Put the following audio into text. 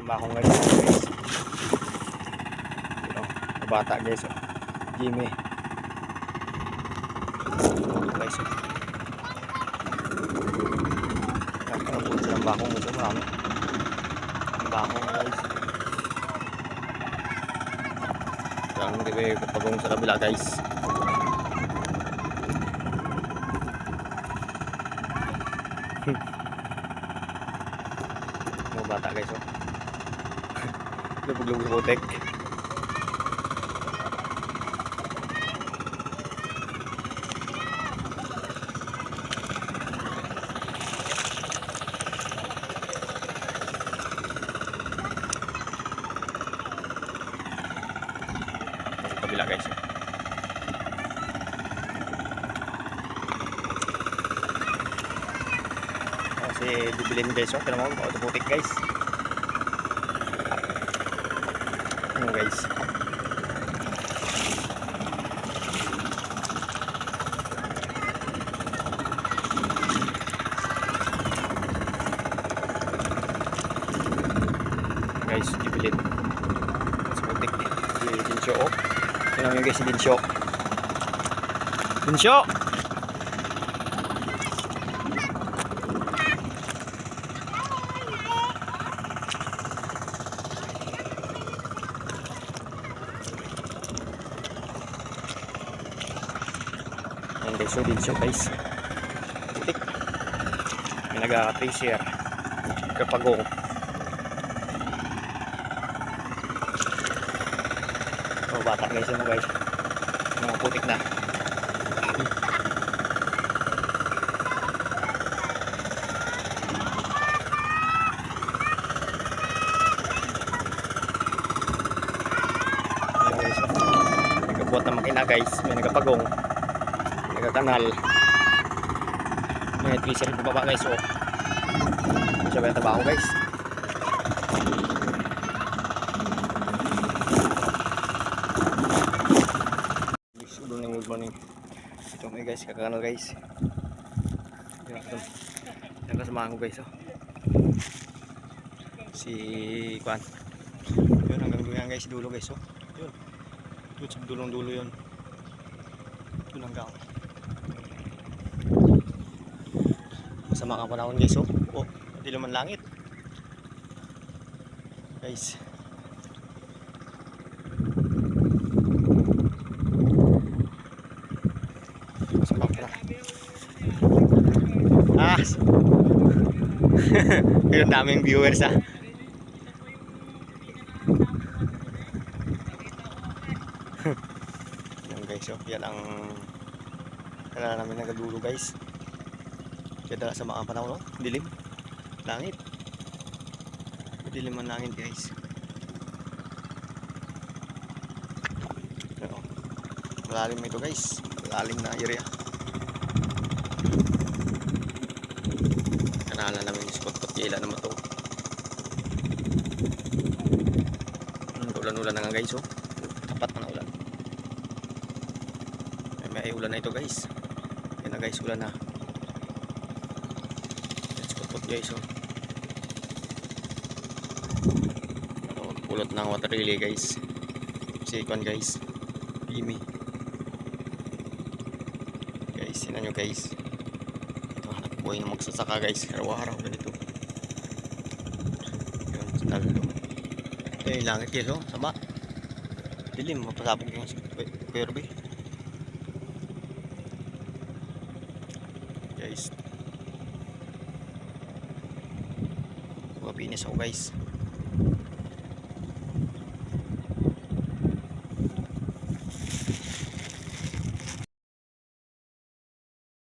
Tumakong guys. Bata guys. Jimmy. Guys. Nakakapun silang bakong guys. Marami. Bakong guys. Lang di ba kapagong sa kabila guys. Mga bata guys. Lubog-lubog sa putek. Kabila guys. Kasi bibilin guys. Pero mo auto putik guys. Ano guys. Guys, bibilin. Sa putik. Dinsyo. Tingnan nyo guys si Dinsyo. Dinsyo! Ayan guys, so Dinsyo guys. Putik. May nag-tracer. Kapagong. Oh, bata guys mo guys. Mga putik na. Ayan guys. Nagkabuhat na makina guys. May nagkapagong. Nagkakanal. May tracer po baba guys. Oh. Siya ba yung trabaho guys? Good morning. Ito ngayon guys, kakanal guys. Yan kasama ko guys. Oh. Si Kwan. Yun hanggang dulo yan guys, dulo guys. Oh. Yun. Yun sa dulong dulo yun. Yun hanggang. Masama ka panahon guys. Oh. Oh, hindi naman langit. Guys. Yung daming viewers ha. Yan guys, oh, yan ang kailangan namin nagadulo guys. Kaya dala sa mga panahon, no? Dilim, langit. Dilim ang langit guys. Ano, malalim ito guys, malalim na area. Kanala namin yung spot patila naman to. Ulan-ulan na nga guys. Oh. Tapat na ulan. May ulan na ito guys. Yan na guys, ulan na. Yan spot guys. Oh. Pulot ng water relay guys. Sikon guys. Bimi. Guys, yun nyo guys. Buhay na magsasaka guys, araw-araw ganito. Yun, sinalo. Eh, langit guys, oh, sama. Dilim, mapasabog yung perbe. Guys. Mapinis ako guys.